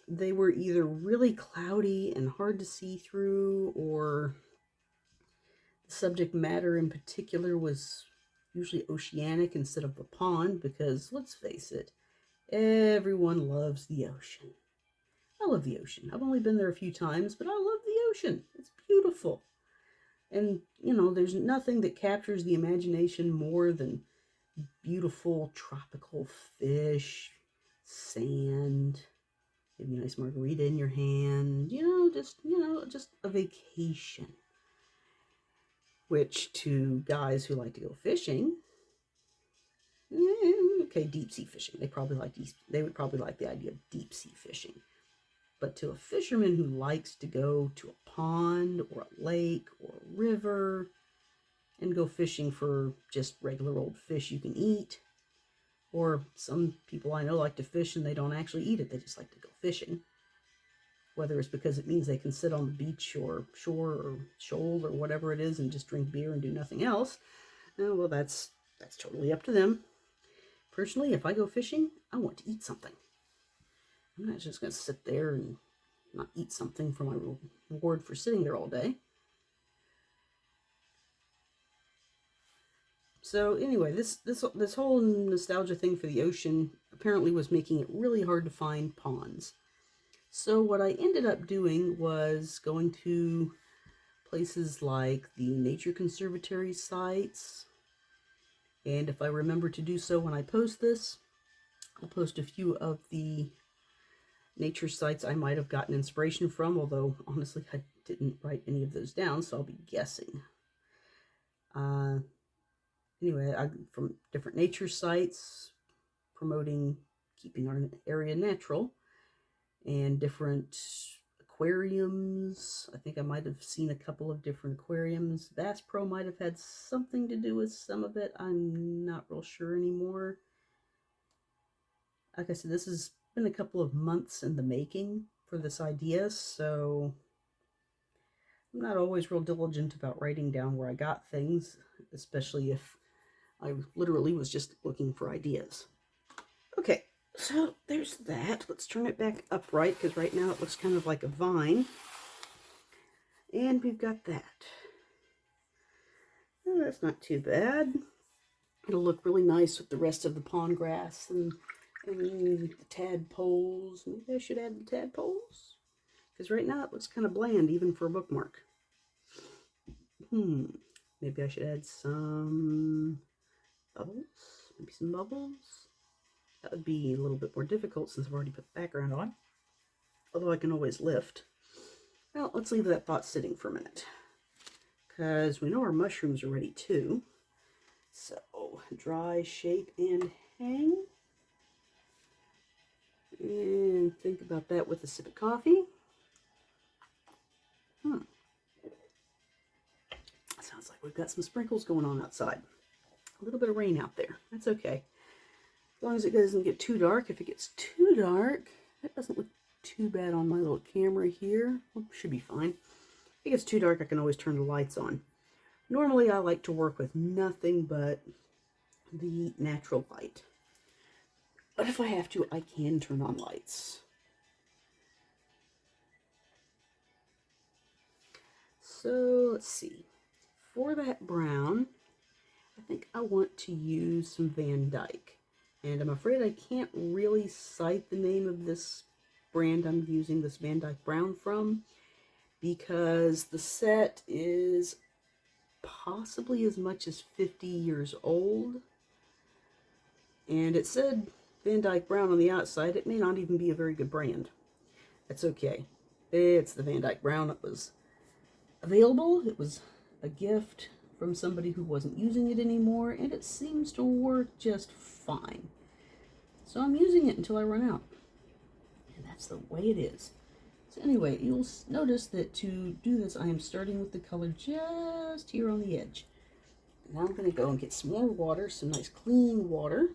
they were either really cloudy and hard to see through, or the subject matter in particular was usually oceanic instead of a pond, because let's face it, everyone loves the ocean. I love the ocean. I've only been there a few times, but I love the ocean. It's beautiful. And, there's nothing that captures the imagination more than beautiful tropical fish, sand, maybe a nice margarita in your hand, just a vacation. Which to guys who like to go fishing, okay, deep sea fishing. They would probably like the idea of deep sea fishing. But to a fisherman who likes to go to a pond or a lake or a river and go fishing for just regular old fish you can eat, or some people I know like to fish and they don't actually eat it, they just like to go fishing. Whether it's because it means they can sit on the beach or shore or shoal or whatever it is and just drink beer and do nothing else, well, that's totally up to them. Personally, if I go fishing, I want to eat something. I'm not just going to sit there and not eat something for my reward for sitting there all day. So anyway, this whole nostalgia thing for the ocean apparently was making it really hard to find ponds. So what I ended up doing was going to places like the nature conservatory sites. And if I remember to do so when I post this, I'll post a few of the nature sites I might have gotten inspiration from, although honestly I didn't write any of those down, so I'll be guessing. anyway, from different nature sites promoting keeping our area natural, and different aquariums. I think I might have seen a couple of different aquariums. Bass Pro might have had something to do with some of it. I'm not real sure anymore. Like I said, this has been a couple of months in the making for this idea, so I'm not always real diligent about writing down where I got things, especially if I literally was just looking for ideas. Okay, so there's that. Let's turn it back upright, because right now it looks kind of like a vine. And we've got that. Oh, that's not too bad. It'll look really nice with the rest of the pond grass and the tadpoles. Maybe I should add the tadpoles, because right now it looks kind of bland, even for a bookmark. Maybe I should add some bubbles. Maybe some bubbles. That would be a little bit more difficult since I've already put the background on. Although I can always lift. Well, let's leave that thought sitting for a minute, because we know our mushrooms are ready too. So, dry, shape, and hang. And think about that with a sip of coffee. Sounds like we've got some sprinkles going on outside. A little bit of rain out there. That's okay. As long as it doesn't get too dark. If it gets too dark, that doesn't look too bad on my little camera here. Well, should be fine. If it gets too dark, I can always turn the lights on. Normally, I like to work with nothing but the natural light. But if I have to, I can turn on lights. So, let's see. For that brown, I think I want to use some Van Dyke. And I'm afraid I can't really cite the name of this brand I'm using this Van Dyke brown from, because the set is possibly as much as 50 years old. And it said Van Dyke brown on the outside. It may not even be a very good brand. That's okay. It's the Van Dyke brown. It was available. It was a gift from somebody who wasn't using it anymore, and it seems to work just fine. So I'm using it until I run out. And that's the way it is. So anyway, you'll notice that to do this, I am starting with the color just here on the edge. Now I'm going to go and get some more water, some nice clean water.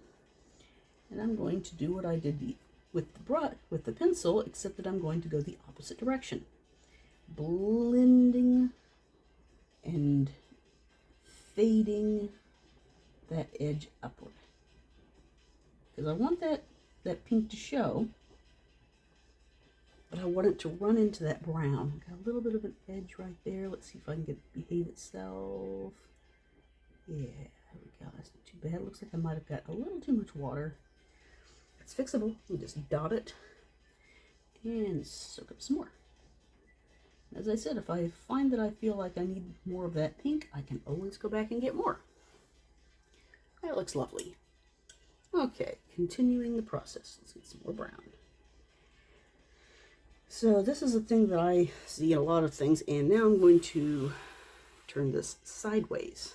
And I'm going to do what I did with the pencil, except that I'm going to go the opposite direction. Blending and fading that edge upward. Because I want that pink to show, but I want it to run into that brown. Got a little bit of an edge right there. Let's see if I can get it to behave itself. Yeah, there we go. That's not too bad. Looks like I might have got a little too much water. It's fixable. You just dot it and soak up some more. As I said, if I find that I feel like I need more of that pink, I can always go back and get more. That looks lovely. Okay, continuing the process. Let's get some more brown. So this is a thing that I see in a lot of things, and now I'm going to turn this sideways.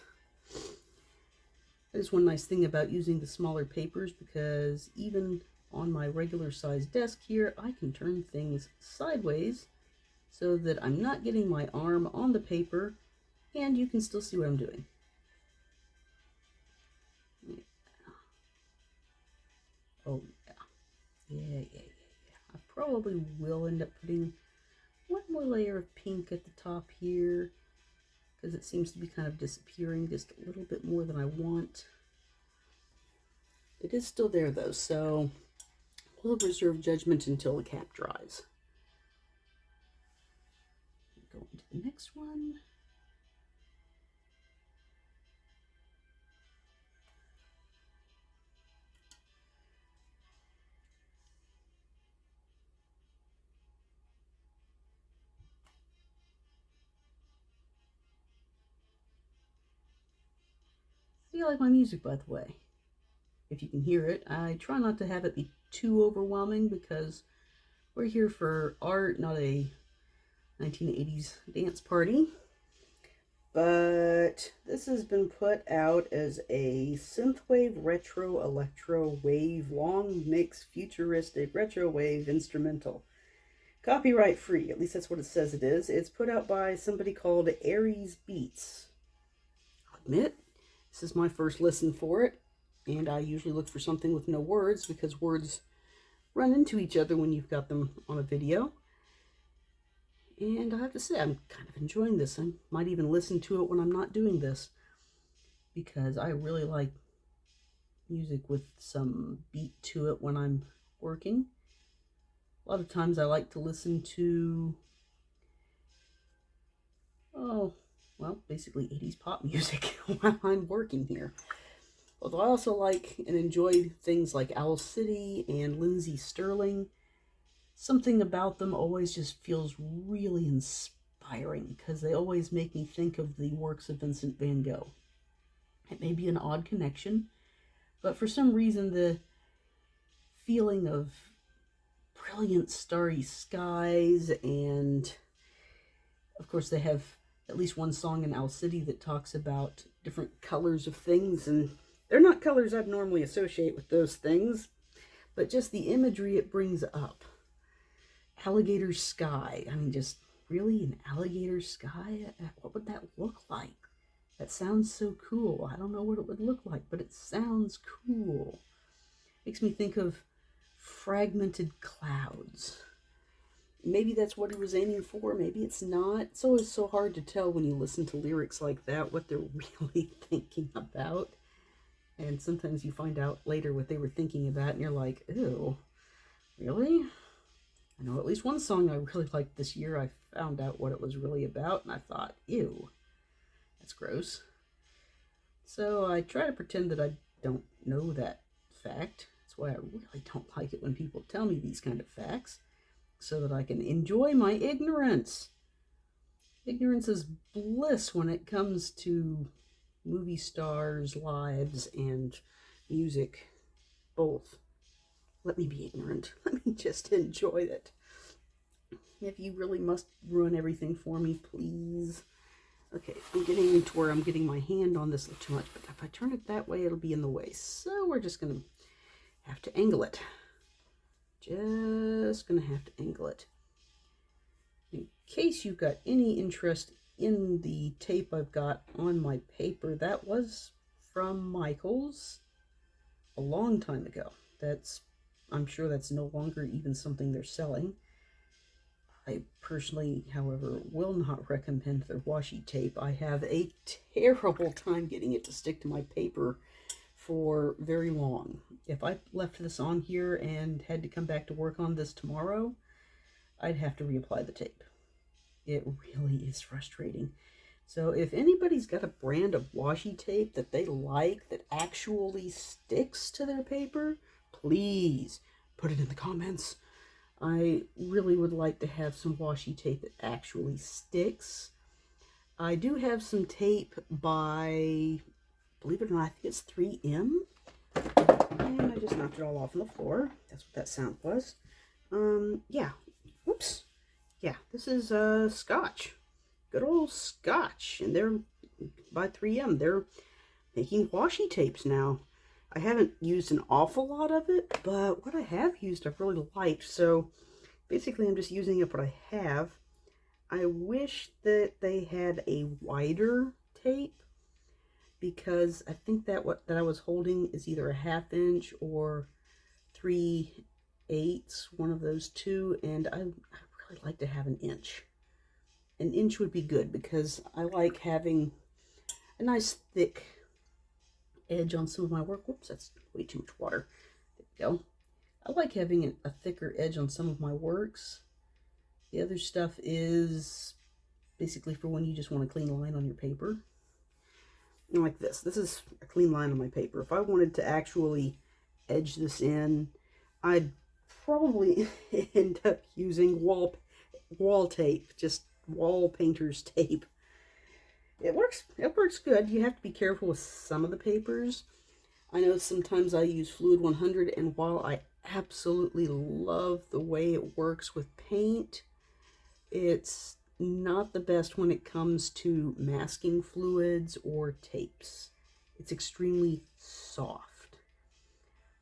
That is one nice thing about using the smaller papers, because even on my regular sized desk here, I can turn things sideways so that I'm not getting my arm on the paper and you can still see what I'm doing. Yeah. Oh yeah. Yeah. I probably will end up putting one more layer of pink at the top here, because it seems to be kind of disappearing just a little bit more than I want. It is still there though, so we'll reserve judgment until the cap dries. Go into the next one. How do you like my music, by the way? If you can hear it, I try not to have it be too overwhelming, because we're here for art, not a 1980s dance party. But this has been put out as a synthwave retro electro wave long mix futuristic retro wave instrumental. Copyright free, at least that's what it says it is. It's put out by somebody called Aries Beats. I'll admit, this is my first listen for it, and I usually look for something with no words because words run into each other when you've got them on a video. And I have to say, I'm kind of enjoying this. I might even listen to it when I'm not doing this, because I really like music with some beat to it when I'm working. A lot of times I like to listen to, basically 80s pop music while I'm working here. Although I also like and enjoy things like Owl City and Lindsey Sterling. Something about them always just feels really inspiring because they always make me think of the works of Vincent van Gogh. It may be an odd connection, but for some reason the feeling of brilliant starry skies, and of course they have at least one song in Owl City that talks about different colors of things, and they're not colors I'd normally associate with those things, but just the imagery it brings up. Alligator sky. I mean, just really an alligator sky? What would that look like? That sounds so cool. I don't know what it would look like, but it sounds cool. Makes me think of fragmented clouds. Maybe that's what he was aiming for. Maybe it's not. It's always so hard to tell when you listen to lyrics like that what they're really thinking about. And sometimes you find out later what they were thinking about, and you're like, ew, really? I know at least one song I really liked this year. I found out what it was really about, and I thought, ew, that's gross. So I try to pretend that I don't know that fact. That's why I really don't like it when people tell me these kind of facts, so that I can enjoy my ignorance. Ignorance is bliss when it comes to movie stars' lives and music, both. Let me be ignorant. Let me just enjoy it. If you really must ruin everything for me, please. Okay, I'm getting into where I'm getting my hand on this a little too much, but if I turn it that way, it'll be in the way. So we're just going to have to angle it. Just going to have to angle it. In case you've got any interest in the tape I've got on my paper, that was from Michael's a long time ago. I'm sure that's no longer even something they're selling. I personally, however, will not recommend their washi tape. I have a terrible time getting it to stick to my paper for very long. If I left this on here and had to come back to work on this tomorrow, I'd have to reapply the tape. It really is frustrating. So if anybody's got a brand of washi tape that they like that actually sticks to their paper, please put it in the comments. I really would like to have some washi tape that actually sticks. I do have some tape by, believe it or not, I think it's 3M. And I just knocked it all off on the floor. That's what that sound was. Yeah. Whoops. Yeah, this is Scotch. Good old Scotch. And they're by 3M. They're making washi tapes now. I haven't used an awful lot of it, but what I have used I've really liked. So basically I'm just using up what I have. I wish that they had a wider tape, because I think that what I was holding is either a 1/2 inch or 3/8, one of those two, and I really like to have an inch. An inch would be good because I like having a nice thick edge on some of my work. Whoops, that's way too much water. There we go. I like having a thicker edge on some of my works. The other stuff is basically for when you just want a clean line on your paper. And like this. This is a clean line on my paper. If I wanted to actually edge this in, I'd probably end up using wall tape, just wall painter's tape. It works good. You have to be careful with some of the papers. I know sometimes I use Fluid 100, and while I absolutely love the way it works with paint, it's not the best when it comes to masking fluids or tapes. It's extremely soft,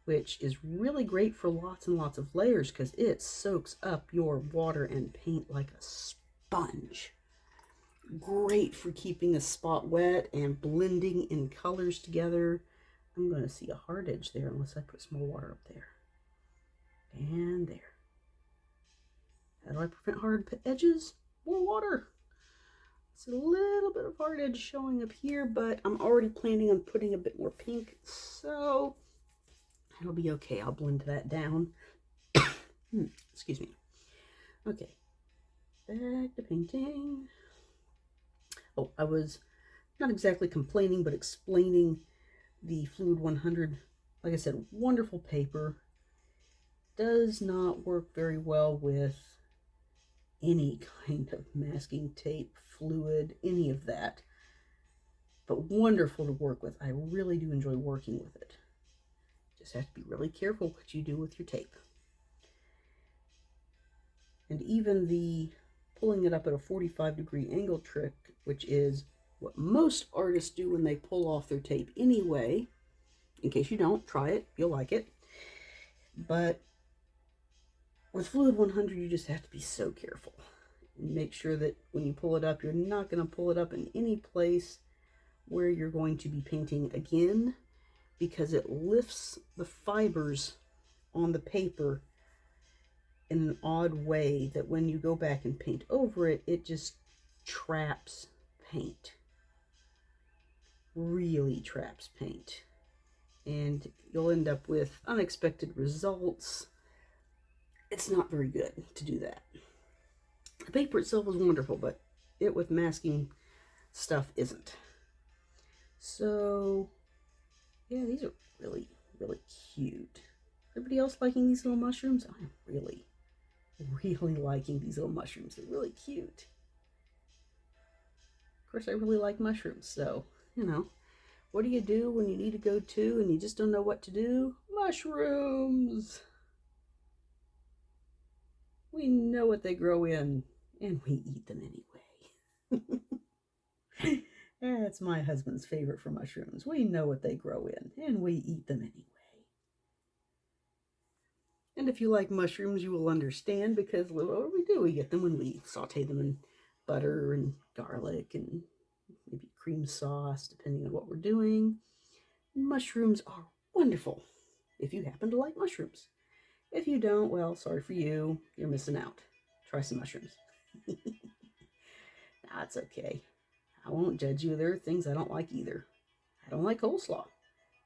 which is really great for lots and lots of layers because it soaks up your water and paint like a sponge. Great for keeping a spot wet and blending in colors together. I'm going to see a hard edge there unless I put some more water up there. And there. How do I prevent hard edges? More water. It's a little bit of hard edge showing up here, but I'm already planning on putting a bit more pink, so it'll be okay. I'll blend that down. Excuse me. Okay, back to painting. Oh, I was not exactly complaining, but explaining the Fluid 100. Like I said, wonderful paper. Does not work very well with any kind of masking tape, fluid, any of that. But wonderful to work with. I really do enjoy working with it. Just have to be really careful what you do with your tape. And even the pulling it up at a 45-degree angle trick, which is what most artists do when they pull off their tape anyway. In case you don't, try it. You'll like it. But with Fluid 100, you just have to be so careful. Make sure that when you pull it up, you're not going to pull it up in any place where you're going to be painting again, because it lifts the fibers on the paper in an odd way that when you go back and paint over it, it just traps paint. Really traps paint. And you'll end up with unexpected results. It's not very good to do that. The paper itself is wonderful, but it with masking stuff isn't. So, yeah, these are really, really cute. Everybody else liking these little mushrooms? I am really, really liking these little mushrooms. They're really cute. Of course, I really like mushrooms, so, you know, what do you do when you need to go to and you just don't know what to do? Mushrooms! We know what they grow in, and we eat them anyway. That's my husband's favorite for mushrooms. We know what they grow in, and we eat them anyway. And if you like mushrooms, you will understand, because what do we do? We get them when we saute them in butter and garlic and maybe cream sauce, depending on what we're doing. Mushrooms are wonderful if you happen to like mushrooms. If you don't, well, sorry for you. You're missing out. Try some mushrooms. That's okay. I won't judge you. There are things I don't like either. I don't like coleslaw.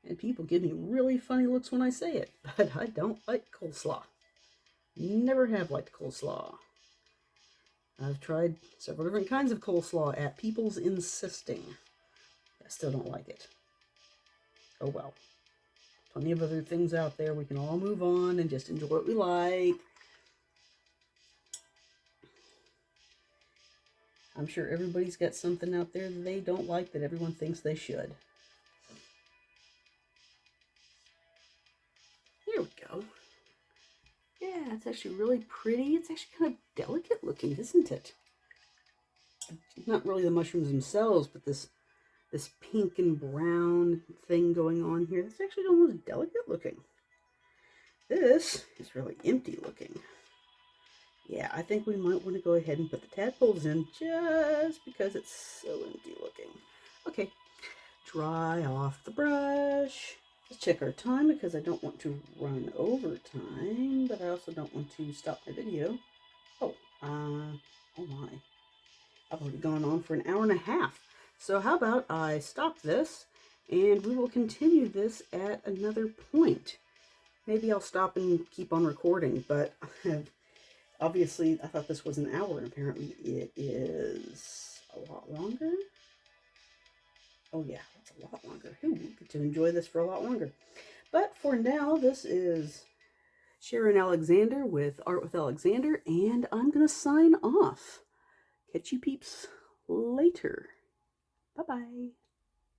And people give me really funny looks when I say it, but I don't like coleslaw. Never have liked coleslaw. I've tried several different kinds of coleslaw at people's insisting. I still don't like it. Oh well. Plenty of other things out there. We can all move on and just enjoy what we like. I'm sure everybody's got something out there that they don't like that everyone thinks they should. There we go. Yeah, it's actually really pretty. It's actually kind of delicate looking, isn't it? Not really the mushrooms themselves, but this pink and brown thing going on here. That's actually almost delicate looking. This is really empty looking. Yeah, I think we might want to go ahead and put the tadpoles in just because it's so empty looking. Okay, dry off the brush. Let's check our time because I don't want to run over time, but I also don't want to stop my video. Oh my. I've already gone on for an hour and a half. So how about I stop this and we will continue this at another point. Maybe I'll stop and keep on recording, but obviously I thought this was an hour and apparently it is a lot longer. Oh yeah, that's a lot longer. Ooh, we get to enjoy this for a lot longer. But for now, this is Sharon Alexander with Art with Alexander, and I'm going to sign off. Catch you peeps later. Bye-bye.